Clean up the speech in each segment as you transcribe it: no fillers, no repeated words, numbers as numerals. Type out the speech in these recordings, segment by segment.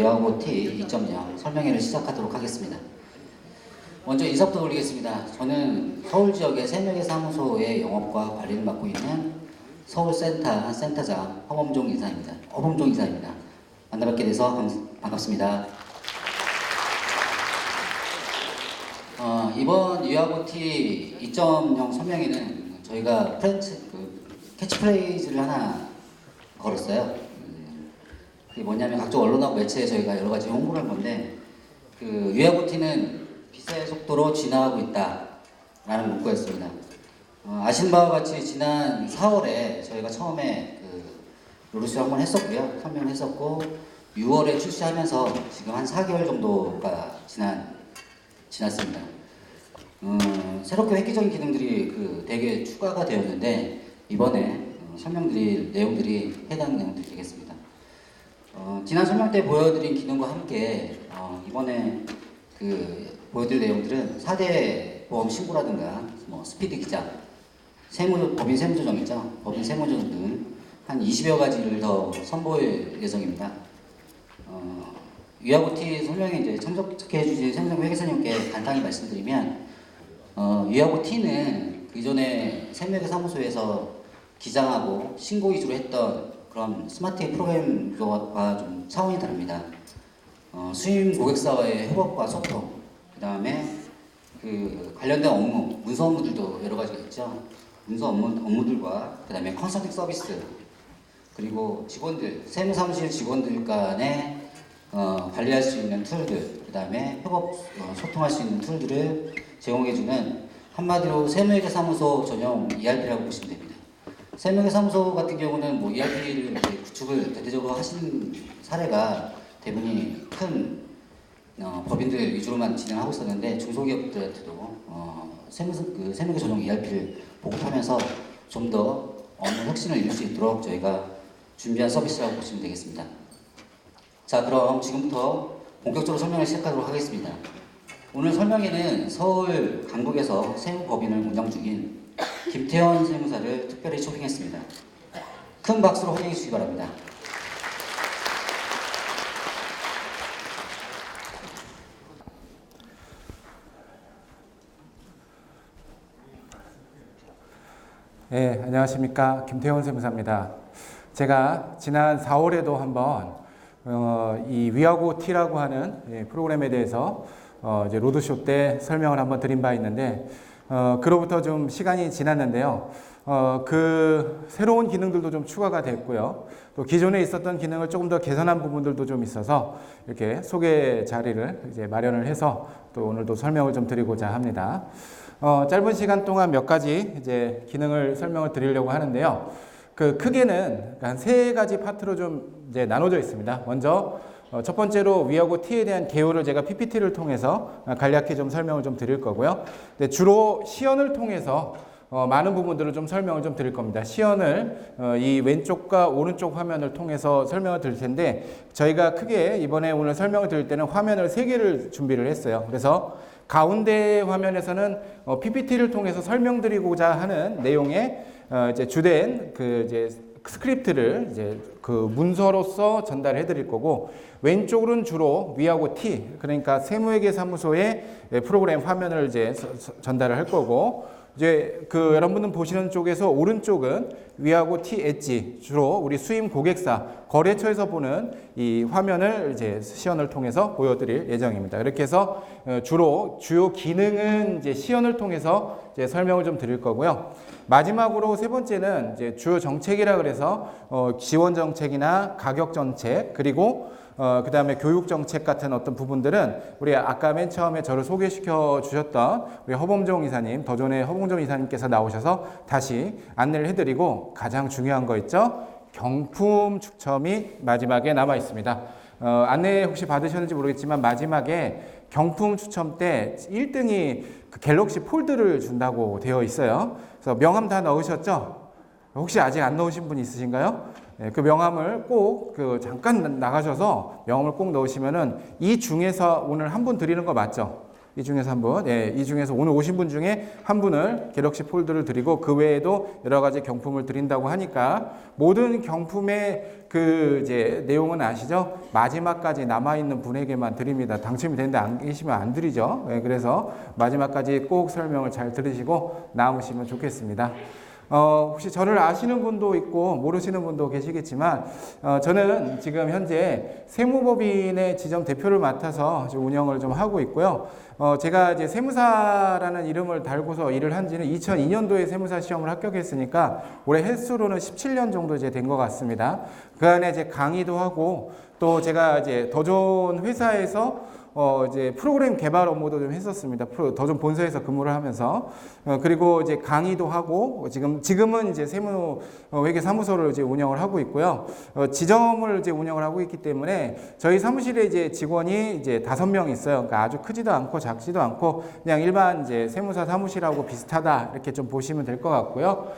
위하고 T 2.0 설명회를 시작하도록 하겠습니다. 먼저 인사부터 올리겠습니다. 저는 서울 지역의 3명의 사무소의 영업과 관리를 맡고 있는 서울센터 센터장 허범종 이사입니다. 만나뵙게 돼서 반갑습니다. 이번 위하고 T 2.0 설명회는 저희가 캐치프레이즈를 하나 걸었어요. 그게 뭐냐면 각종 언론하고 매체에 저희가 여러 가지 홍보를 한 건데, 위하고 T는 빛의 속도로 진화하고 있다라는 문구였습니다. 아시는 바와 같이 지난 4월에 저희가 처음에 로드쇼 한번 했었고요. 설명을 했었고, 6월에 출시하면서 지금 한 4개월 정도가 지났습니다. 새롭게 획기적인 기능들이 되게 추가가 되었는데, 이번에 설명드릴 내용들이 해당 내용들이 되겠습니다. 지난 설명 때 보여드린 기능과 함께 이번에 보여드릴 내용들은 4대 보험 신고라든가 스피드 기자, 법인 세무조정이죠. 법인 세무조정 등 한 20여 가지를 더 선보일 예정입니다. 위하고 T 설명에 이제 참석해 주신 세무조정 회계사님께 간단히 말씀드리면, 위하고 T는 그전에 세무회계 사무소에서 기장하고 신고 위주로 했던 그런 스마트 프로그램과 좀 차원이 다릅니다. 수임 고객사와의 협업과 소통, 그 다음에 관련된 업무, 문서 업무들도 여러 가지가 있죠. 문서 업무들과 그 다음에 컨설팅 서비스, 그리고 직원들, 세무사무실 직원들 간에 관리할 수 있는 툴들, 그 다음에 협업, 소통할 수 있는 툴들을 제공해주는 한마디로 세무회계 사무소 전용 ERP라고 보시면 됩니다. 세무회계 사무소 같은 경우는 ERP를 구축을 대대적으로 하신 사례가 대부분이 큰 법인들 위주로만 진행하고 있었는데, 중소기업들한테도 세무회계 전용 ERP를 보급하면서 좀 더 업무 혁신을 이룰 수 있도록 저희가 준비한 서비스라고 보시면 되겠습니다. 자, 그럼 지금부터 본격적으로 설명을 시작하도록 하겠습니다. 오늘 설명회는 서울 강북에서 세무법인을 운영 중인 김태원 세무사를 특별히 초빙했습니다. 큰 박수로 환영해 주시기 바랍니다. 네, 안녕하십니까. 김태원 세무사입니다. 제가 지난 4월에도 한번 이 위하고 T라고 하는 프로그램에 대해서 이제 로드쇼 때 설명을 한번 드린 바 있는데, 그로부터 좀 시간이 지났는데요. 새로운 기능들도 좀 추가가 됐고요. 또 기존에 있었던 기능을 조금 더 개선한 부분들도 좀 있어서 이렇게 소개 자리를 이제 마련을 해서 또 오늘도 설명을 좀 드리고자 합니다. 짧은 시간 동안 몇 가지 이제 기능을 설명을 드리려고 하는데요. 크게는 한 3가지 파트로 좀 이제 나눠져 있습니다. 먼저 첫 번째로 위하고 T에 대한 개요를 제가 PPT를 통해서 간략히 좀 설명을 좀 드릴 거고요. 근데 주로 시연을 통해서 많은 부분들을 좀 설명을 좀 드릴 겁니다. 시연을 이 왼쪽과 오른쪽 화면을 통해서 설명을 드릴 텐데, 저희가 크게 이번에 오늘 설명을 드릴 때는 화면을 3개를 준비를 했어요. 그래서 가운데 화면에서는 PPT를 통해서 설명드리고자 하는 내용의 이제 주된 이제 스크립트를 이제 문서로서 전달해 드릴 거고, 왼쪽으로는 주로 위하고 T, 그러니까 세무회계 사무소의 프로그램 화면을 이제 전달을 할 거고, 이제 여러분들 보시는 쪽에서 오른쪽은 위하고 T 엣지, 주로 우리 수임 고객사 거래처에서 보는 이 화면을 이제 시연을 통해서 보여드릴 예정입니다. 이렇게 해서 주로 주요 기능은 이제 시연을 통해서 이제 설명을 좀 드릴 거고요. 마지막으로 3번째는 이제 주요 정책이라 그래서 지원 정책이나 가격 정책, 그리고 그 다음에 교육 정책 같은 어떤 부분들은 우리 아까 맨 처음에 저를 소개시켜 주셨던 우리 허범종 이사님, 더존의 허범종 이사님께서 나오셔서 다시 안내를 해드리고, 가장 중요한 거 있죠? 경품 추첨이 마지막에 남아 있습니다. 안내 혹시 받으셨는지 모르겠지만 마지막에 경품 추첨 때 1등이 갤럭시 폴드를 준다고 되어 있어요. 그래서 명함 다 넣으셨죠? 혹시 아직 안 넣으신 분 있으신가요? 그 명함을 꼭 잠깐 나가셔서 명함을 꼭 넣으시면은 이 중에서 오늘 한 분 드리는 거 맞죠? 이 중에서 한 분, 예, 이 중에서 오늘 오신 분 중에 한 분을 갤럭시 폴드를 드리고 그 외에도 여러 가지 경품을 드린다고 하니까 모든 경품의 그 이제 내용은 아시죠? 마지막까지 남아있는 분에게만 드립니다. 당첨이 되는데 안 계시면 안 드리죠. 예, 그래서 마지막까지 꼭 설명을 잘 들으시고 남으시면 좋겠습니다. 혹시 저를 아시는 분도 있고 모르시는 분도 계시겠지만 저는 지금 현재 세무법인의 지점 대표를 맡아서 운영을 좀 하고 있고요. 제가 이제 세무사라는 이름을 달고서 일을 한 지는 2002년도에 세무사 시험을 합격했으니까 올해 횟수로는 17년 정도 이제 된 것 같습니다. 그 안에 이제 강의도 하고 또 제가 이제 더 좋은 회사에서 이제 프로그램 개발 업무도 좀 했었습니다. 더존 본사에서 근무를 하면서 그리고 이제 강의도 하고 지금은 이제 세무 회계 사무소를 이제 운영을 하고 있고요. 지점을 이제 운영을 하고 있기 때문에 저희 사무실에 이제 직원이 이제 5명 있어요. 그러니까 아주 크지도 않고 작지도 않고 그냥 일반 이제 세무사 사무실하고 비슷하다 이렇게 좀 보시면 될 것 같고요.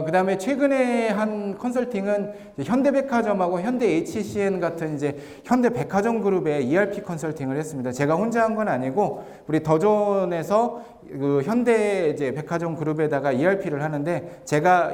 그 다음에 최근에 한 컨설팅은 현대백화점하고 현대 HCN 같은 이제 현대백화점 그룹의 ERP 컨설팅을 했습니다. 제가 혼자 한 건 아니고 우리 더존에서 그 현대 이제 백화점 그룹에다가 ERP를 하는데 제가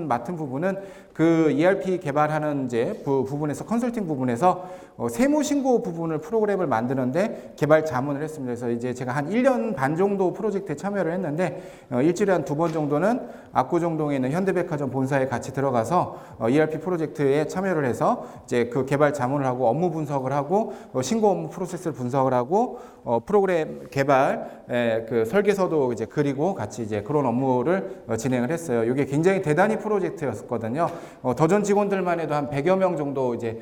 맡은 부분은 그 ERP 개발하는 이제 부분에서 컨설팅 부분에서 세무 신고 부분을 프로그램을 만드는데 개발 자문을 했습니다. 그래서 이제 제가 한 1년 반 정도 프로젝트에 참여를 했는데 일주일에 한 2번 정도는 압구정동에 있는 현대백화점 본사에 같이 들어가서 ERP 프로젝트에 참여를 해서 이제 그 개발 자문을 하고 업무 분석을 하고 신고 업무 프로세스를 분석을 하고 프로그램 개발 그 설계서도 이제 그리고 같이 이제 그런 업무를 진행을 했어요. 이게 굉장히 대단히 프로젝트였거든요. 더존 직원들만 해도 한 100여 명 정도 이제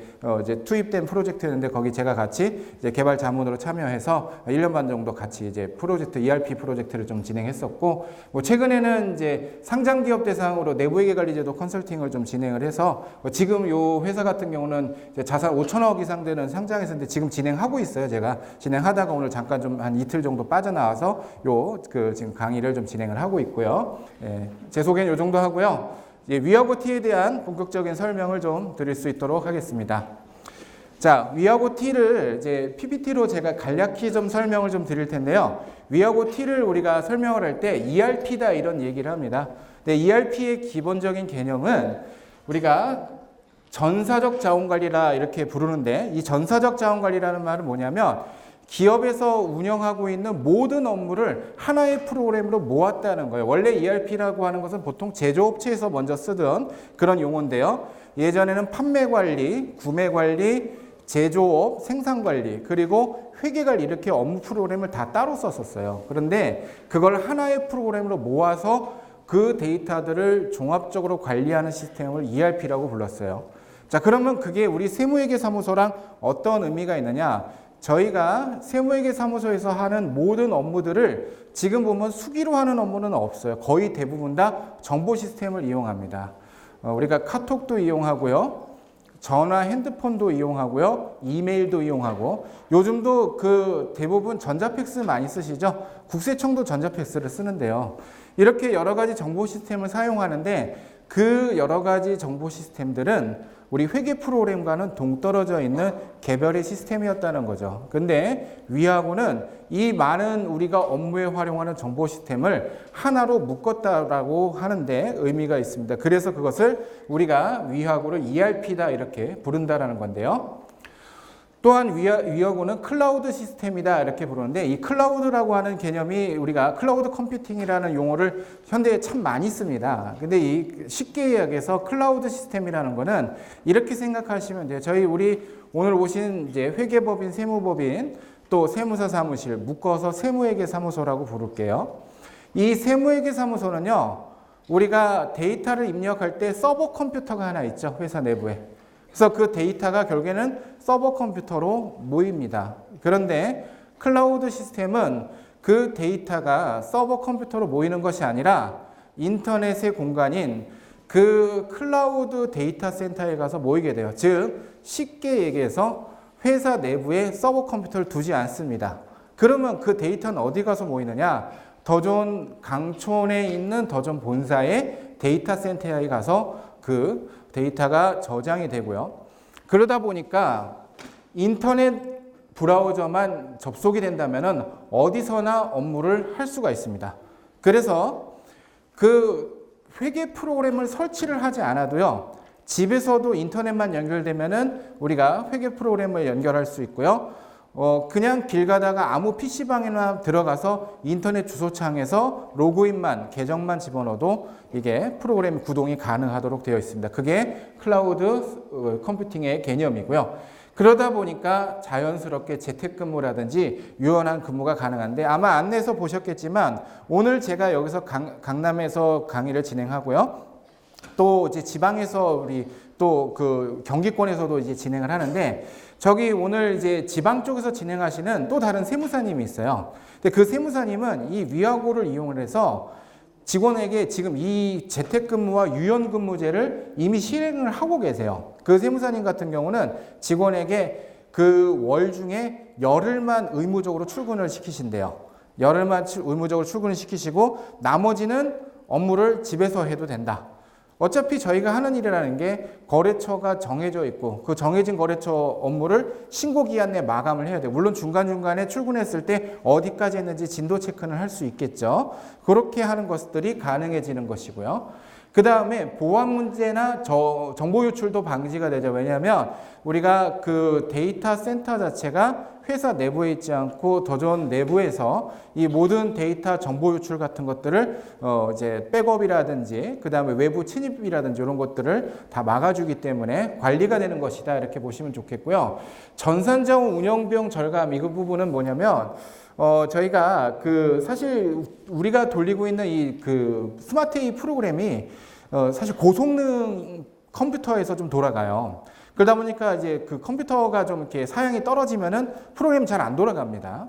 투입된 프로젝트였는데 거기 제가 같이 이제 개발 자문으로 참여해서 1년 반 정도 같이 이제 프로젝트 ERP 프로젝트를 좀 진행했었고 최근에는 이제 상장 기업 대상으로 내부회계 관리제도 컨설팅을 좀 진행을 해서 지금 요 회사 같은 경우는 이제 자산 5천억 이상 되는 상장했었는데 지금 진행하고 있어요. 제가 진행하다가 오늘 잠깐 좀 한 이틀 정도 빠져나와서 지금 강의를 좀 진행을 하고 있고요. 예, 제 소개는 요 정도 하고요. 위하고 T에 대한 본격적인 설명을 좀 드릴 수 있도록 하겠습니다. 자, 위하고 T를 이제 PPT로 제가 간략히 좀 설명을 좀 드릴 텐데요. 위하고 T를 우리가 설명을 할 때 ERP다 이런 얘기를 합니다. 근데 ERP의 기본적인 개념은 우리가 전사적 자원관리라 이렇게 부르는데 이 전사적 자원관리라는 말은 뭐냐면 기업에서 운영하고 있는 모든 업무를 하나의 프로그램으로 모았다는 거예요. 원래 ERP라고 하는 것은 보통 제조업체에서 먼저 쓰던 그런 용어인데요. 예전에는 판매관리, 구매관리, 제조업, 생산관리, 그리고 회계관리 이렇게 업무 프로그램을 다 따로 썼었어요. 그런데 그걸 하나의 프로그램으로 모아서 그 데이터들을 종합적으로 관리하는 시스템을 ERP라고 불렀어요. 자, 그러면 그게 우리 세무회계사무소랑 어떤 의미가 있느냐? 저희가 세무회계사무소에서 하는 모든 업무들을 지금 보면 수기로 하는 업무는 없어요. 거의 대부분 다 정보 시스템을 이용합니다. 우리가 카톡도 이용하고요. 전화, 핸드폰도 이용하고요. 이메일도 이용하고 요즘도 그 대부분 전자팩스 많이 쓰시죠? 국세청도 전자팩스를 쓰는데요. 이렇게 여러 가지 정보 시스템을 사용하는데 그 여러 가지 정보 시스템들은 우리 회계 프로그램과는 동떨어져 있는 개별의 시스템이었다는 거죠. 근데 위하고는 이 많은 우리가 업무에 활용하는 정보 시스템을 하나로 묶었다라고 하는데 의미가 있습니다. 그래서 그것을 우리가 위하고를 ERP다 이렇게 부른다라는 건데요. 또한 위하고는 클라우드 시스템이다 이렇게 부르는데 이 클라우드라고 하는 개념이 우리가 클라우드 컴퓨팅이라는 용어를 현대에 참 많이 씁니다. 근데 이 쉽게 이야기해서 클라우드 시스템이라는 거는 이렇게 생각하시면 돼요. 우리 오늘 오신 이제 회계법인, 세무법인, 또 세무사 사무실 묶어서 세무회계사무소라고 부를게요. 이 세무회계사무소는요, 우리가 데이터를 입력할 때 서버 컴퓨터가 하나 있죠, 회사 내부에. 그래서 그 데이터가 결국에는 서버 컴퓨터로 모입니다. 그런데 클라우드 시스템은 그 데이터가 서버 컴퓨터로 모이는 것이 아니라 인터넷의 공간인 그 클라우드 데이터 센터에 가서 모이게 돼요. 즉 쉽게 얘기해서 회사 내부에 서버 컴퓨터를 두지 않습니다. 그러면 그 데이터는 어디 가서 모이느냐? 더존 강촌에 있는 더존 본사의 데이터 센터에 가서 그 데이터가 저장이 되고요. 그러다 보니까 인터넷 브라우저만 접속이 된다면은 어디서나 업무를 할 수가 있습니다. 그래서 그 회계 프로그램을 설치를 하지 않아도요, 집에서도 인터넷만 연결되면은 우리가 회계 프로그램을 연결할 수 있고요. 그냥 길 가다가 아무 PC방이나 들어가서 인터넷 주소창에서 로그인만, 계정만 집어넣어도 이게 프로그램 구동이 가능하도록 되어 있습니다. 그게 클라우드 컴퓨팅의 개념이고요. 그러다 보니까 자연스럽게 재택근무라든지 유연한 근무가 가능한데, 아마 안내에서 보셨겠지만 오늘 제가 여기서 강남에서 강의를 진행하고요. 또 이제 지방에서 우리 또 그 경기권에서도 이제 진행을 하는데, 저기 오늘 이제 지방 쪽에서 진행하시는 또 다른 세무사님이 있어요. 근데 그 세무사님은 이 위아고를 이용을 해서 직원에게 지금 이 재택근무와 유연근무제를 이미 실행을 하고 계세요. 그 세무사님 같은 경우는 직원에게 그 월 중에 열흘만 의무적으로 출근을 시키신대요. 열흘만 의무적으로 출근을 시키시고 나머지는 업무를 집에서 해도 된다. 어차피 저희가 하는 일이라는 게 거래처가 정해져 있고 그 정해진 거래처 업무를 신고기한 내 마감을 해야 돼요. 물론 중간중간에 출근했을 때 어디까지 했는지 진도 체크는 할 수 있겠죠. 그렇게 하는 것들이 가능해지는 것이고요. 그 다음에 보안 문제나 정보 유출도 방지가 되죠. 왜냐하면 우리가 그 데이터 센터 자체가 회사 내부에 있지 않고 더존 내부에서 이 모든 데이터 정보 유출 같은 것들을 이제 백업이라든지 그 다음에 외부 침입이라든지 이런 것들을 다 막아주기 때문에 관리가 되는 것이다, 이렇게 보시면 좋겠고요. 전산자원 운영 비용 절감, 이 부분은 뭐냐면 저희가 그 사실 우리가 돌리고 있는 이 그 스마트 A 프로그램이 사실 고성능 컴퓨터에서 좀 돌아가요. 그러다 보니까 이제 그 컴퓨터가 좀 이렇게 사양이 떨어지면은 프로그램이 잘 안 돌아갑니다.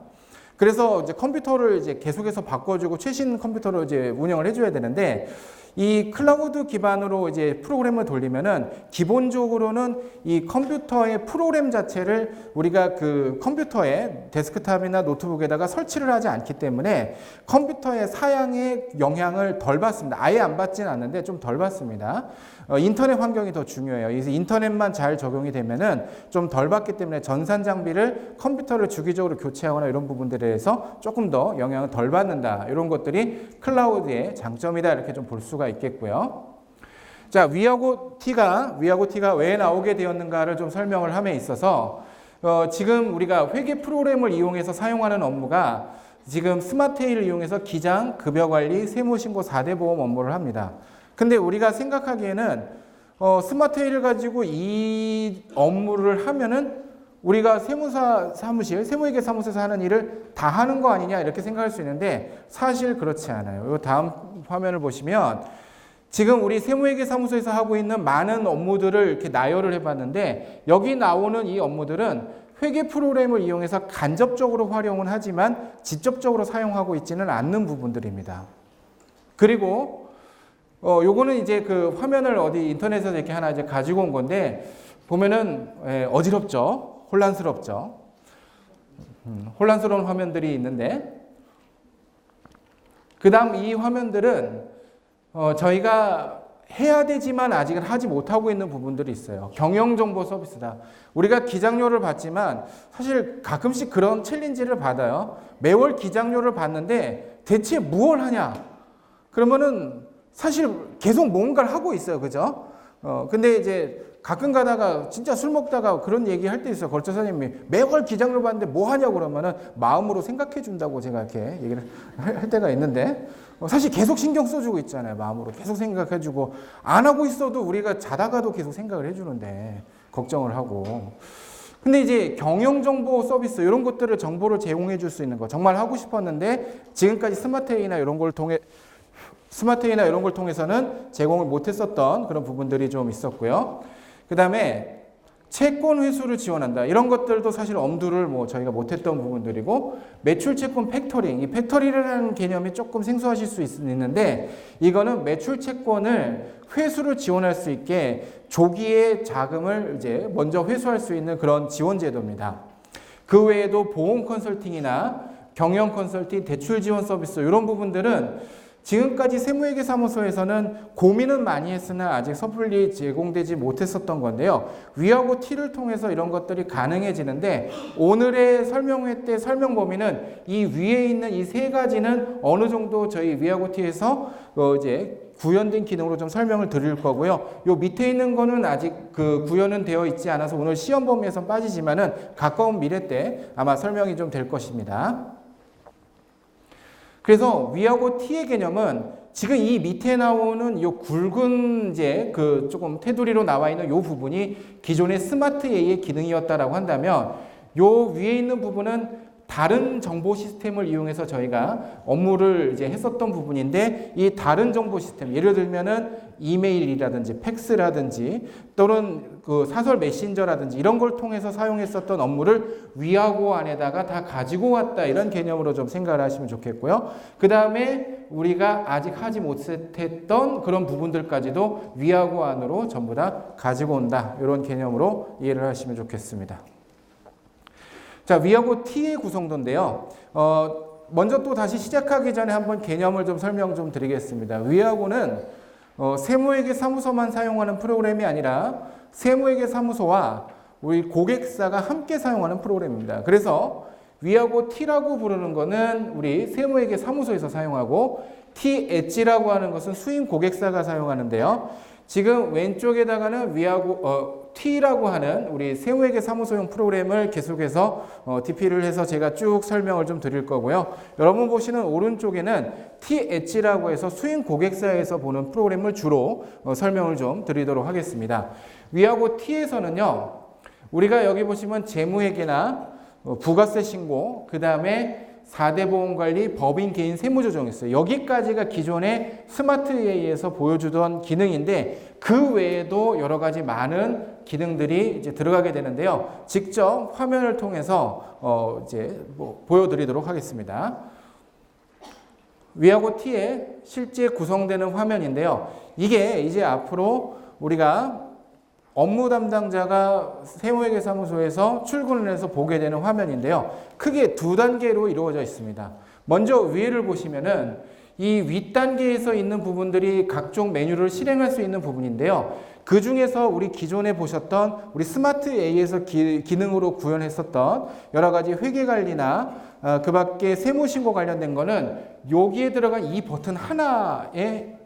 그래서 이제 컴퓨터를 이제 계속해서 바꿔주고 최신 컴퓨터로 이제 운영을 해줘야 되는데, 이 클라우드 기반으로 이제 프로그램을 돌리면은 기본적으로는 이 컴퓨터의 프로그램 자체를 우리가 그 컴퓨터에 데스크탑이나 노트북에다가 설치를 하지 않기 때문에 컴퓨터의 사양에 영향을 덜 받습니다. 아예 안 받지는 않는데 좀 덜 받습니다. 인터넷 환경이 더 중요해요. 그래서 인터넷만 잘 적용이 되면은 좀 덜 받기 때문에 전산 장비를 컴퓨터를 주기적으로 교체하거나 이런 부분들에 대해서 조금 더 영향을 덜 받는다. 이런 것들이 클라우드의 장점이다, 이렇게 좀 볼 수가 있겠고요. 자, 위하고 T가 왜 나오게 되었는가를 좀 설명을 함에 있어서 지금 우리가 회계 프로그램을 이용해서 사용하는 업무가 지금 스마트 A를 이용해서 기장, 급여관리, 세무신고 4대 보험 업무를 합니다. 근데 우리가 생각하기에는 스마트 A를 가지고 이 업무를 하면은 우리가 세무사 사무실, 세무회계 사무소에서 하는 일을 다 하는 거 아니냐, 이렇게 생각할 수 있는데 사실 그렇지 않아요. 이 다음 화면을 보시면 지금 우리 세무회계 사무소에서 하고 있는 많은 업무들을 이렇게 나열을 해봤는데, 여기 나오는 이 업무들은 회계 프로그램을 이용해서 간접적으로 활용은 하지만 직접적으로 사용하고 있지는 않는 부분들입니다. 그리고 요거는 이제 그 화면을 어디 인터넷에서 이렇게 하나 이제 가지고 온 건데, 보면은 어지럽죠. 혼란스럽죠. 혼란스러운 화면들이 있는데, 그 다음 이 화면들은 저희가 해야 되지만 아직은 하지 못하고 있는 부분들이 있어요. 경영정보 서비스다. 우리가 기장료를 받지만 사실 가끔씩 그런 챌린지를 받아요. 매월 기장료를 받는데 대체 무엇을 하냐? 그러면은 사실 계속 뭔가를 하고 있어요. 그죠? 근데 이제 가끔 가다가 진짜 술 먹다가 그런 얘기 할 때 있어요. 거래처사님이 매월 기장료 받는데 뭐 하냐고 그러면은 마음으로 생각해 준다고 제가 이렇게 얘기를 할 때가 있는데, 사실 계속 신경 써주고 있잖아요. 마음으로 계속 생각해 주고, 안 하고 있어도 우리가 자다가도 계속 생각을 해 주는데 걱정을 하고. 근데 이제 경영정보 서비스 이런 것들을 정보를 제공해 줄 수 있는 거 정말 하고 싶었는데 지금까지 스마트 A나 이런 걸 통해서는 제공을 못했었던 그런 부분들이 좀 있었고요. 그 다음에 채권 회수를 지원한다. 이런 것들도 사실 엄두를 저희가 못했던 부분들이고, 매출 채권 팩토링. 이 팩토링이라는 개념이 조금 생소하실 수 있는데, 이거는 매출 채권을 회수를 지원할 수 있게 조기에 자금을 이제 먼저 회수할 수 있는 그런 지원 제도입니다. 그 외에도 보험 컨설팅이나 경영 컨설팅, 대출 지원 서비스 이런 부분들은 지금까지 세무회계사무소에서는 고민은 많이 했으나 아직 섣불리 제공되지 못했었던 건데요. 위하고 T를 통해서 이런 것들이 가능해지는데 오늘의 설명회 때 설명 범위는 이 위에 있는 이 세 가지는 어느 정도 저희 위하고 T에서 이제 구현된 기능으로 좀 설명을 드릴 거고요. 요 밑에 있는 거는 아직 그 구현은 되어 있지 않아서 오늘 시험 범위에서 빠지지만은 가까운 미래 때 아마 설명이 좀 될 것입니다. 그래서 위하고 T의 개념은 지금 이 밑에 나오는 요 굵은 이제 그 조금 테두리로 나와 있는 요 부분이 기존의 스마트 A의 기능이었다라고 한다면 요 위에 있는 부분은 다른 정보 시스템을 이용해서 저희가 업무를 이제 했었던 부분인데 이 다른 정보 시스템 예를 들면은 이메일이라든지 팩스라든지 또는 그 사설 메신저라든지 이런 걸 통해서 사용했었던 업무를 위하고 안에다가 다 가지고 왔다 이런 개념으로 좀 생각을 하시면 좋겠고요. 그 다음에 우리가 아직 하지 못했던 그런 부분들까지도 위하고 안으로 전부 다 가지고 온다 이런 개념으로 이해를 하시면 좋겠습니다. 자, 위하고 T의 구성도인데요. 먼저 또 다시 시작하기 전에 한번 개념을 좀 설명 좀 드리겠습니다. 위하고는 세무회계 사무소만 사용하는 프로그램이 아니라 세무회계 사무소와 우리 고객사가 함께 사용하는 프로그램입니다. 그래서 위하고 T라고 부르는 것은 우리 세무회계 사무소에서 사용하고 T-엣지라고 하는 것은 수임 고객사가 사용하는데요. 지금 왼쪽에다가는 위하고 T라고 하는 우리 세무회계 사무소용 프로그램을 계속해서 DP를 해서 제가 쭉 설명을 좀 드릴 거고요. 여러분 보시는 오른쪽에는 T-엣지라고 해서 수임 고객사에서 보는 프로그램을 주로 설명을 좀 드리도록 하겠습니다. 위하고 T에서는요. 우리가 여기 보시면 재무회계나 부가세 신고, 그 다음에 4대 보험관리, 법인 개인 세무조정이 있어요. 여기까지가 기존의 스마트 AI에서 보여주던 기능인데 그 외에도 여러 가지 많은 기능들이 이제 들어가게 되는데요. 직접 화면을 통해서 이제 보여드리도록 하겠습니다. 위하고 T의 실제 구성되는 화면인데요. 이게 이제 앞으로 우리가 업무 담당자가 세무회계사무소에서 출근을 해서 보게 되는 화면인데요. 크게 두 단계로 이루어져 있습니다. 먼저 위를 보시면은 이 윗단계에서 있는 부분들이 각종 메뉴를 실행할 수 있는 부분인데요. 그 중에서 우리 기존에 보셨던 우리 스마트 A에서 기능으로 구현했었던 여러 가지 회계관리나 그 밖에 세무신고 관련된 거는 여기에 들어간 이 버튼 하나에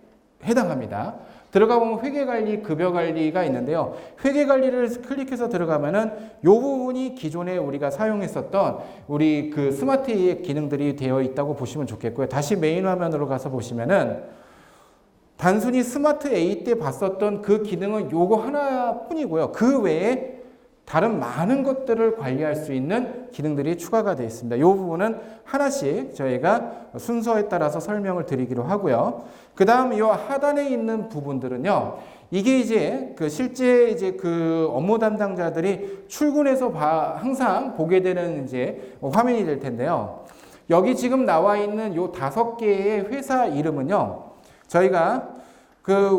해당합니다. 들어가 보면 회계관리, 급여관리가 있는데요. 회계관리를 클릭해서 들어가면은 이 부분이 기존에 우리가 사용했었던 우리 그 스마트 A의 기능들이 되어 있다고 보시면 좋겠고요. 다시 메인 화면으로 가서 보시면은 단순히 스마트 A 때 봤었던 그 기능은 요거 하나뿐이고요. 그 외에 다른 많은 것들을 관리할 수 있는 기능들이 추가가 되어 있습니다. 이 부분은 하나씩 저희가 순서에 따라서 설명을 드리기로 하고요. 그 다음 이 하단에 있는 부분들은요. 이게 이제 그 실제 이제 그 업무 담당자들이 출근해서 항상 보게 되는 이제 화면이 될 텐데요. 여기 지금 나와 있는 요 5개의 회사 이름은요. 저희가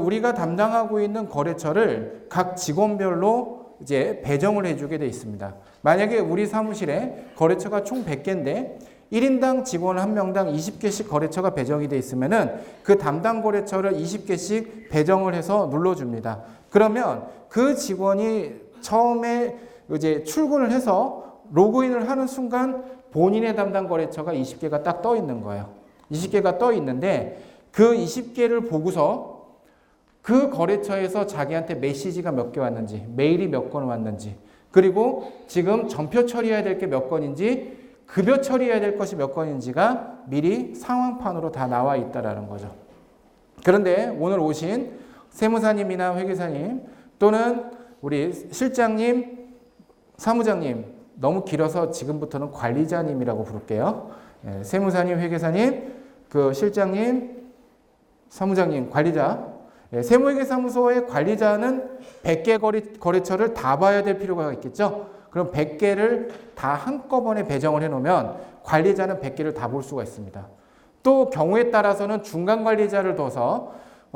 우리가 담당하고 있는 거래처를 각 직원별로 이제 배정을 해주게 돼 있습니다. 만약에 우리 사무실에 거래처가 총 100개인데 1인당 직원 1명당 20개씩 거래처가 배정이 돼 있으면은 그 담당 거래처를 20개씩 배정을 해서 눌러줍니다. 그러면 그 직원이 처음에 이제 출근을 해서 로그인을 하는 순간 본인의 담당 거래처가 20개가 딱 떠 있는 거예요. 20개가 떠 있는데 그 20개를 보고서 그 거래처에서 자기한테 메시지가 몇 개 왔는지, 메일이 몇 건 왔는지, 그리고 지금 전표 처리해야 될 게 몇 건인지, 급여 처리해야 될 것이 몇 건인지가 미리 상황판으로 다 나와 있다라는 거죠. 그런데 오늘 오신 세무사님이나 회계사님 또는 우리 실장님, 사무장님 너무 길어서 지금부터는 관리자님이라고 부를게요. 세무사님, 회계사님, 그 실장님, 사무장님, 관리자. 세무회계사무소의 관리자는 100개 거래처를 다 봐야 될 필요가 있겠죠. 그럼 100개를 다 한꺼번에 배정을 해놓으면 관리자는 100개를 다 볼 수가 있습니다. 또 경우에 따라서는 중간관리자를 둬서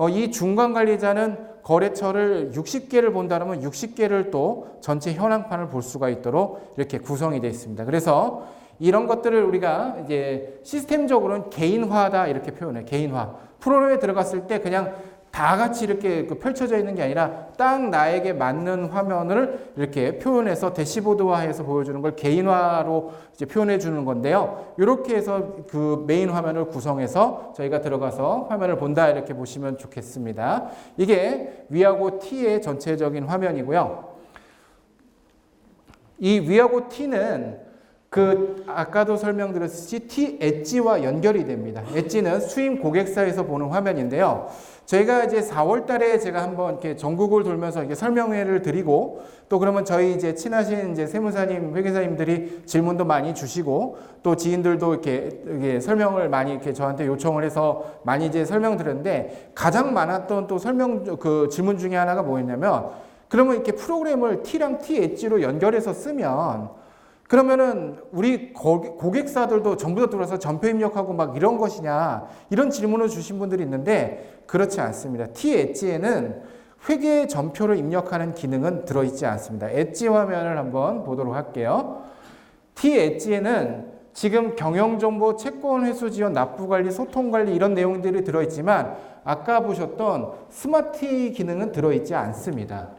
이 중간관리자는 거래처를 60개를 본다면 60개를 또 전체 현황판을 볼 수가 있도록 이렇게 구성이 되어 있습니다. 그래서 이런 것들을 우리가 이제 시스템적으로는 개인화다 이렇게 표현해요. 개인화. 프로그램에 들어갔을 때 그냥 다 같이 이렇게 펼쳐져 있는 게 아니라 딱 나에게 맞는 화면을 이렇게 표현해서 대시보드화해서 보여주는 걸 개인화로 이제 표현해 주는 건데요. 이렇게 해서 그 메인 화면을 구성해서 저희가 들어가서 화면을 본다 이렇게 보시면 좋겠습니다. 이게 위하고 T의 전체적인 화면이고요. 이 위하고 T는 그 아까도 설명드렸듯이 T 엣지와 연결이 됩니다. 엣지는 수임 고객사에서 보는 화면인데요. 저희가 이제 4월 달에 제가 한번 이렇게 전국을 돌면서 이렇게 설명회를 드리고 또 그러면 저희 이제 친하신 이제 세무사님, 회계사님들이 질문도 많이 주시고 또 지인들도 이렇게 설명을 많이 이렇게 저한테 요청을 해서 많이 이제 설명드렸는데 가장 많았던 또 그 질문 중에 하나가 뭐였냐면 그러면 이렇게 프로그램을 T랑 T 엣지로 연결해서 쓰면 그러면은 우리 고객사들도 전부 다 들어와서 전표 입력하고 막 이런 것이냐 이런 질문을 주신 분들이 있는데 그렇지 않습니다. T 엣지에는 회계 전표를 입력하는 기능은 들어있지 않습니다. 엣지 화면을 한번 보도록 할게요. T 엣지에는 지금 경영정보, 채권 회수 지원, 납부관리, 소통관리 이런 내용들이 들어있지만 아까 보셨던 스마트 기능은 들어있지 않습니다.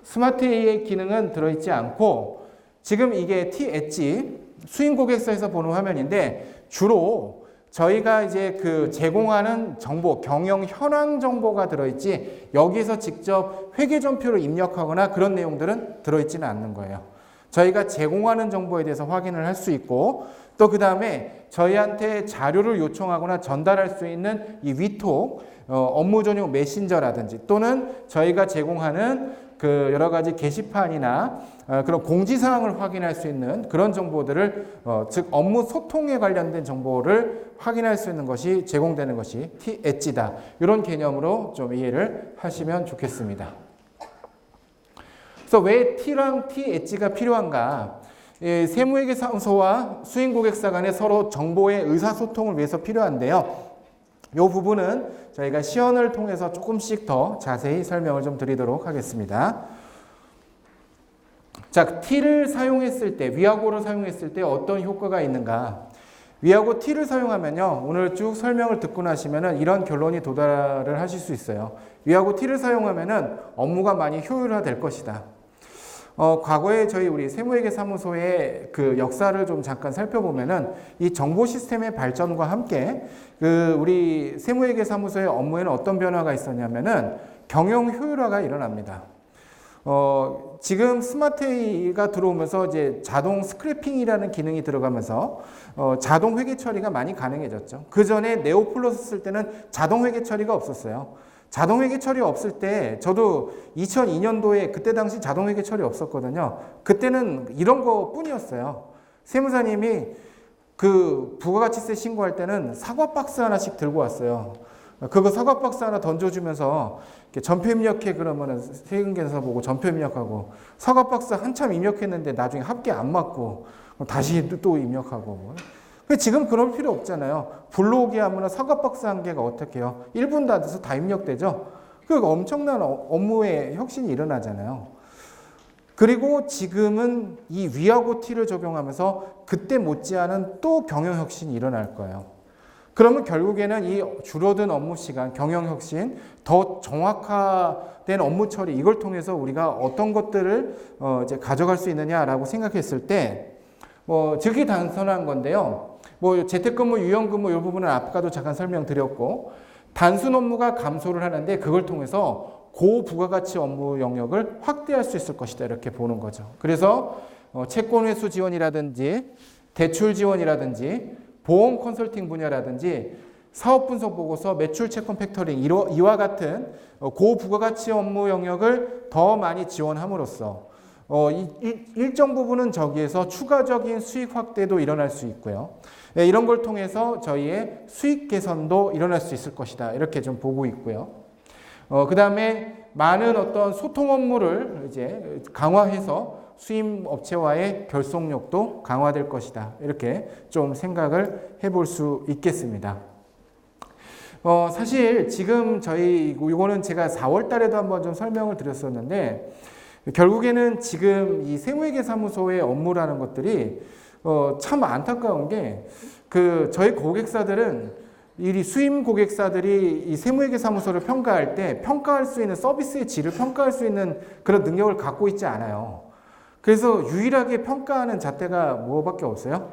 스마트의 기능은 들어있지 않고 지금 이게 T 엣지 수임 고객사에서 보는 화면인데 주로 저희가 이제 그 제공하는 정보, 경영 현황 정보가 들어있지 여기서 직접 회계 전표를 입력하거나 그런 내용들은 들어있지는 않는 거예요. 저희가 제공하는 정보에 대해서 확인을 할 수 있고 또 그 다음에 저희한테 자료를 요청하거나 전달할 수 있는 이 위톡, 업무 전용 메신저라든지 또는 저희가 제공하는 그 여러 가지 게시판이나 그런 공지사항을 확인할 수 있는 그런 정보들을 즉 업무 소통에 관련된 정보를 확인할 수 있는 것이 제공되는 것이 T 엣지다. 이런 개념으로 좀 이해를 하시면 좋겠습니다. 그래서 왜 T랑 T 엣지가 필요한가? 세무회계사무소와 수임고객사 간에 서로 정보의 의사소통을 위해서 필요한데요. 이 부분은 저희가 시연을 통해서 조금씩 더 자세히 설명을 좀 드리도록 하겠습니다. 자, T를 사용했을 때, 위하고를 사용했을 때 어떤 효과가 있는가? 위하고 T를 사용하면요, 오늘 쭉 설명을 듣고 나시면은 이런 결론이 도달을 하실 수 있어요. 위하고 T를 사용하면은 업무가 많이 효율화될 것이다. 과거에 저희 우리 세무회계사무소의 그 역사를 좀 잠깐 살펴보면은 이 정보 시스템의 발전과 함께 그 우리 세무회계사무소의 업무에는 어떤 변화가 있었냐면은 경영 효율화가 일어납니다. 지금 스마트 AI가 들어오면서 이제 자동 스크래핑이라는 기능이 들어가면서 자동 회계 처리가 많이 가능해졌죠. 그 전에 네오플러스 쓸 때는 자동 회계 처리가 없었어요. 자동 회계 처리 없을 때 저도 2002년도에 그때 당시 자동 회계 처리 없었거든요. 그때는 이런 거 뿐이었어요. 세무사님이 그 부가가치세 신고할 때는 사과 박스 하나씩 들고 왔어요. 그거 사과 박스 하나 던져주면서 전표 입력해 그러면은 세금계산서 보고 전표 입력하고 사과 박스 한참 입력했는데 나중에 합계 안 맞고 다시 또 입력하고. 지금 그럴 필요 없잖아요. 불러오기 하면 사과 박스 한 개가 어떻게 해요? 1분도 안 돼서 다 입력되죠? 그 엄청난 업무의 혁신이 일어나잖아요. 그리고 지금은 이 위하고 T를 적용하면서 그때 못지않은 또 경영 혁신이 일어날 거예요. 그러면 결국에는 이 줄어든 업무 시간, 경영 혁신, 더 정확화된 업무 처리 이걸 통해서 우리가 어떤 것들을 이제 가져갈 수 있느냐라고 생각했을 때 즉이 단순한 건데요. 재택근무, 유연근무 이 부분은 아까도 잠깐 설명드렸고 단순 업무가 감소를 하는데 그걸 통해서 고부가가치 업무 영역을 확대할 수 있을 것이다 이렇게 보는 거죠. 그래서 채권 회수 지원이라든지 대출 지원이라든지 보험 컨설팅 분야라든지 사업 분석 보고서, 매출 채권 팩터링 이와 같은 고부가가치 업무 영역을 더 많이 지원함으로써 일정 부분은 저기에서 추가적인 수익 확대도 일어날 수 있고요. 이런 걸 통해서 저희의 수익 개선도 일어날 수 있을 것이다. 이렇게 좀 보고 있고요. 그 다음에 많은 어떤 소통 업무를 이제 강화해서 수임 업체와의 결속력도 강화될 것이다. 이렇게 좀 생각을 해볼 수 있겠습니다. 사실 지금 이거는 제가 4월 달에도 한번 좀 설명을 드렸었는데 결국에는 지금 이 세무회계사무소의 업무라는 것들이 참 안타까운 게 저희 고객사들은 이 수임 고객사들이 이 세무회계사무소를 평가할 때 평가할 수 있는 서비스의 질을 평가할 수 있는 그런 능력을 갖고 있지 않아요. 그래서 유일하게 평가하는 잣대가 뭐밖에 없어요?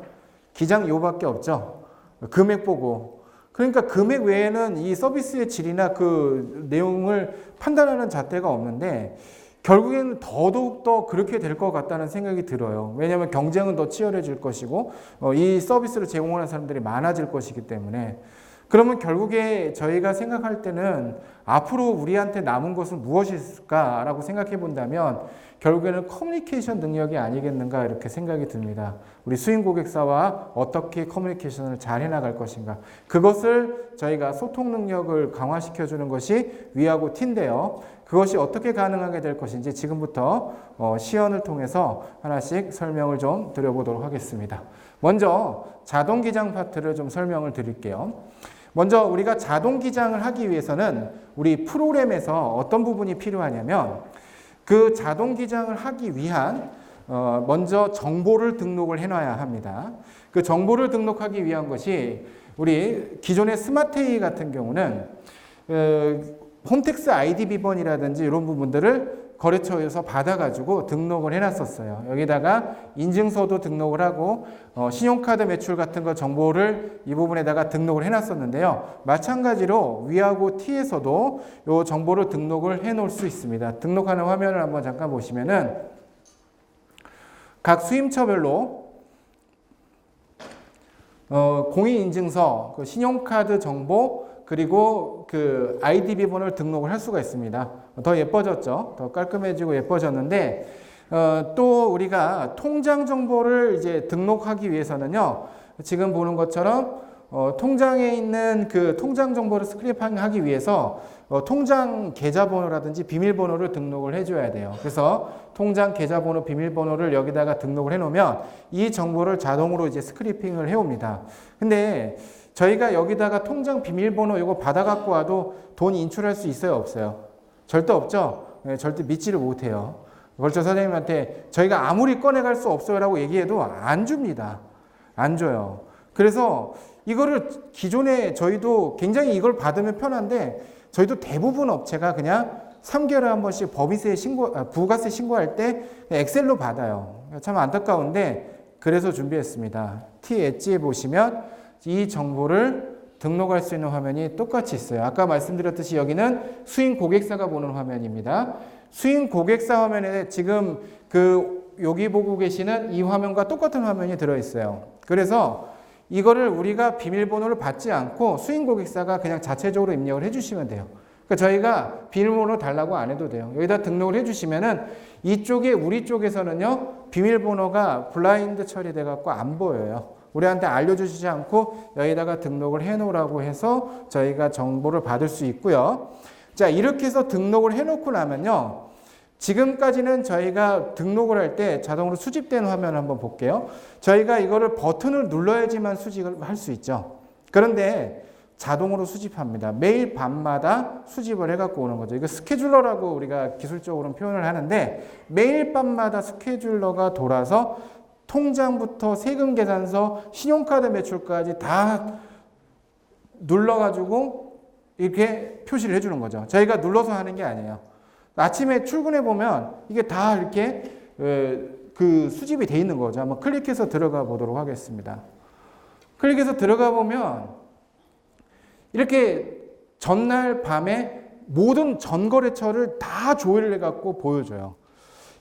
기장 요밖에 없죠. 금액 보고. 그러니까 금액 외에는 이 서비스의 질이나 그 내용을 판단하는 잣대가 없는데 결국에는 더더욱 더 그렇게 될 것 같다는 생각이 들어요. 왜냐하면 경쟁은 더 치열해질 것이고 이 서비스를 제공하는 사람들이 많아질 것이기 때문에. 그러면 결국에 저희가 생각할 때는 앞으로 우리한테 남은 것은 무엇일까라고 생각해 본다면 결국에는 커뮤니케이션 능력이 아니겠는가 이렇게 생각이 듭니다. 우리 수임 고객사와 어떻게 커뮤니케이션을 잘 해나갈 것인가. 그것을 저희가 소통 능력을 강화시켜 주는 것이 위하고 T인데요. 그것이 어떻게 가능하게 될 것인지 지금부터 시연을 통해서 하나씩 설명을 좀 드려보도록 하겠습니다. 먼저 자동 기장 파트를 좀 설명을 드릴게요. 먼저 우리가 자동 기장을 하기 위해서는 우리 프로그램에서 어떤 부분이 필요하냐면 그 자동 기장을 하기 위한 먼저 정보를 등록을 해놔야 합니다. 그 정보를 등록하기 위한 것이 우리 기존의 스마트A 같은 경우는 홈택스 아이디 비번이라든지 이런 부분들을 거래처에서 받아가지고 등록을 해놨었어요. 여기다가 인증서도 등록을 하고 신용카드 매출 같은 거 정보를 이 부분에다가 등록을 해놨었는데요. 마찬가지로 위하고 T에서도 이 정보를 등록을 해놓을 수 있습니다. 등록하는 화면을 한번 잠깐 보시면은 각 수임처별로 공인인증서, 신용카드 정보 그리고 그 아이디 비번을 등록을 할 수가 있습니다. 더 예뻐졌죠. 더 깔끔해지고 예뻐졌는데 또 우리가 통장 정보를 이제 등록하기 위해서는요. 지금 보는 것처럼 통장에 있는 그 통장 정보를 스크래핑하기 위해서 통장 계좌번호라든지 비밀번호를 등록을 해줘야 돼요. 그래서 통장 계좌번호, 비밀번호를 여기다가 등록을 해놓으면 이 정보를 자동으로 이제 스크래핑을 해옵니다. 근데 저희가 여기다가 통장 비밀번호 이거 받아갖고 와도 돈 인출할 수 있어요, 없어요? 절대 없죠? 네, 절대 믿지를 못해요. 거래처 사장님한테 저희가 아무리 꺼내갈 수 없어요라고 얘기해도 안 줍니다. 안 줘요. 그래서 이거를 기존에 저희도 굉장히 이걸 받으면 편한데 저희도 대부분 업체가 그냥 3개월에 한 번씩 법인세 부가세 신고할 때 엑셀로 받아요. 참 안타까운데 그래서 준비했습니다. T 엣지에 보시면 이 정보를 등록할 수 있는 화면이 똑같이 있어요. 아까 말씀드렸듯이 여기는 수임 고객사가 보는 화면입니다. 수임 고객사 화면에 지금 여기 보고 계시는 이 화면과 똑같은 화면이 들어있어요. 그래서 이거를 우리가 비밀번호를 받지 않고 수임 고객사가 그냥 자체적으로 입력을 해주시면 돼요. 그러니까 저희가 비밀번호 달라고 안 해도 돼요. 여기다 등록을 해주시면은 이쪽에 우리 쪽에서는요 비밀번호가 블라인드 처리돼 갖고 안 보여요. 우리한테 알려주시지 않고 여기다가 등록을 해놓으라고 해서 저희가 정보를 받을 수 있고요. 자, 이렇게 해서 등록을 해놓고 나면요. 지금까지는 저희가 등록을 할 때 자동으로 수집된 화면을 한번 볼게요. 저희가 이거를 버튼을 눌러야지만 수집을 할 수 있죠. 그런데 자동으로 수집합니다. 매일 밤마다 수집을 해갖고 오는 거죠. 이거 스케줄러라고 우리가 기술적으로는 표현을 하는데 매일 밤마다 스케줄러가 돌아서 통장부터 세금 계산서, 신용카드 매출까지 다 눌러가지고 이렇게 표시를 해주는 거죠. 저희가 눌러서 하는 게 아니에요. 아침에 출근해 보면 이게 다 이렇게 그 수집이 돼 있는 거죠. 한번 클릭해서 들어가 보도록 하겠습니다. 클릭해서 들어가 보면 이렇게 전날 밤에 모든 전거래처를 다 조회를 해갖고 보여줘요.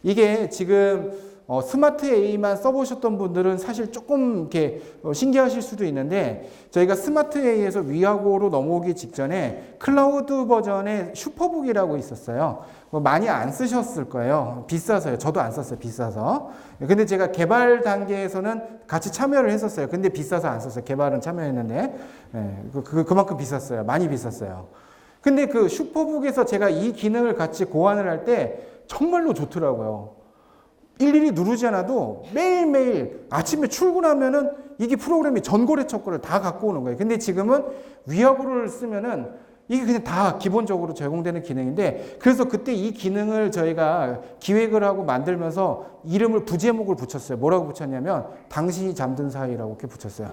이게 지금 스마트 A만 써보셨던 분들은 사실 조금 이렇게 신기하실 수도 있는데 저희가 스마트 A에서 위하고로 넘어오기 직전에 클라우드 버전의 슈퍼북이라고 있었어요. 많이 안 쓰셨을 거예요. 비싸서요. 저도 안 썼어요. 비싸서. 근데 제가 개발 단계에서는 같이 참여를 했었어요. 근데 비싸서 안 썼어요. 개발은 참여했는데 그만큼 비쌌어요. 많이 비쌌어요. 근데 그 슈퍼북에서 제가 이 기능을 같이 고안을 할 때 정말로 좋더라고요. 일일이 누르지 않아도 매일매일 아침에 출근하면은 이게 프로그램이 전거래처 거를 다 갖고 오는 거예요. 근데 지금은 위하고를 쓰면은 이게 그냥 다 기본적으로 제공되는 기능인데, 그래서 그때 이 기능을 저희가 기획을 하고 만들면서 이름을 부제목을 붙였어요. 뭐라고 붙였냐면 당신이 잠든 사이라고 이렇게 붙였어요.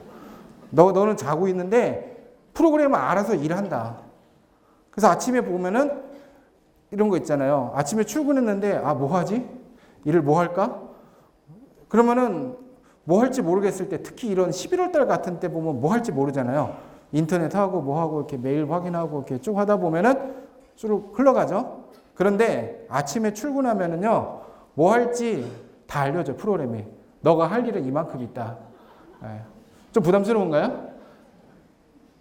너는 자고 있는데 프로그램은 알아서 일한다. 그래서 아침에 보면은 이런 거 있잖아요. 아침에 출근했는데 뭐 하지? 일을 뭐 할까? 그러면은 뭐 할지 모르겠을 때, 특히 이런 11월 달 같은 때 보면 뭐 할지 모르잖아요. 인터넷 하고 뭐 하고 이렇게 메일 확인하고 이렇게 쭉 하다 보면은 쭉 흘러가죠. 그런데 아침에 출근하면은요, 뭐 할지 다 알려줘, 프로그램이. 너가 할 일은 이만큼 있다. 좀 부담스러운가요?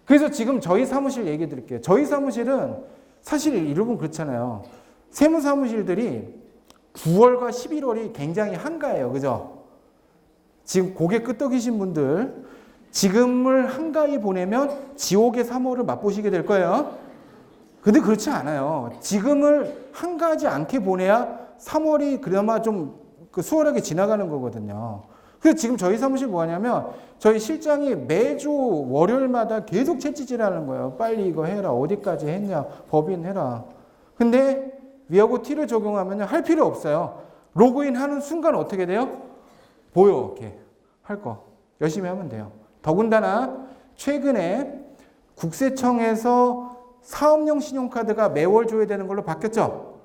그래서 지금 저희 사무실 얘기 드릴게요. 저희 사무실은 사실 여러분 그렇잖아요. 세무사무실들이 9월과 11월이 굉장히 한가해요. 그죠? 지금 고개 끄덕이신 분들, 지금을 한가히 보내면 지옥의 3월을 맛보시게 될 거예요. 근데 그렇지 않아요. 지금을 한가하지 않게 보내야 3월이 그나마 좀 수월하게 지나가는 거거든요. 그래서 지금 저희 사무실 뭐 하냐면, 저희 실장이 매주 월요일마다 계속 채찍질하는 거예요. 빨리 이거 해라. 어디까지 했냐. 법인 해라. 근데 위하고 T를 적용하면 할 필요 없어요. 로그인 하는 순간 어떻게 돼요? 보여. 이렇게 할 거. 열심히 하면 돼요. 더군다나 최근에 국세청에서 사업용 신용카드가 매월 줘야 되는 걸로 바뀌었죠.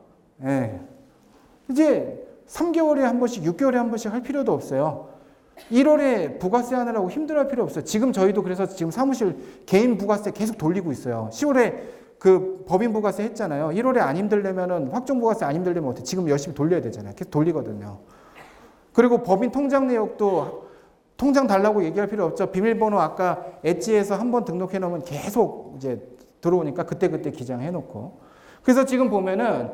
이제 3개월에 한 번씩, 6개월에 한 번씩 할 필요도 없어요. 1월에 부가세 하느라고 힘들어할 필요 없어요. 지금 저희도 그래서 지금 사무실 개인 부가세 계속 돌리고 있어요. 10월에 그 법인 부가세 했잖아요. 1월에 안 힘들려면은 확정 부가세 안 힘들려면 어떻게? 지금 열심히 돌려야 되잖아요. 계속 돌리거든요. 그리고 법인 통장 내역도 통장 달라고 얘기할 필요 없죠. 비밀번호 아까 엣지에서 한번 등록해 놓으면 계속 이제 들어오니까 그때그때 기장해 놓고. 그래서 지금 보면은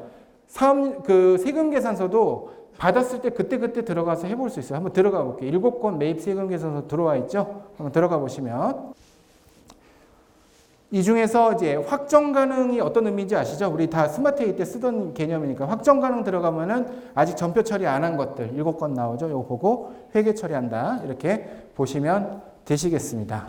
세금 계산서도 받았을 때 그때그때 들어가서 해볼 수 있어요. 한번 들어가 볼게요. 7건 매입 세금 계산서 들어와 있죠. 한번 들어가 보시면 이 중에서 이제 확정 가능이 어떤 의미인지 아시죠? 우리 다 스마트 회의 때 쓰던 개념이니까 확정 가능 들어가면은 아직 전표 처리 안 한 것들 7건 나오죠. 이거 보고 회계 처리한다. 이렇게 보시면 되시겠습니다.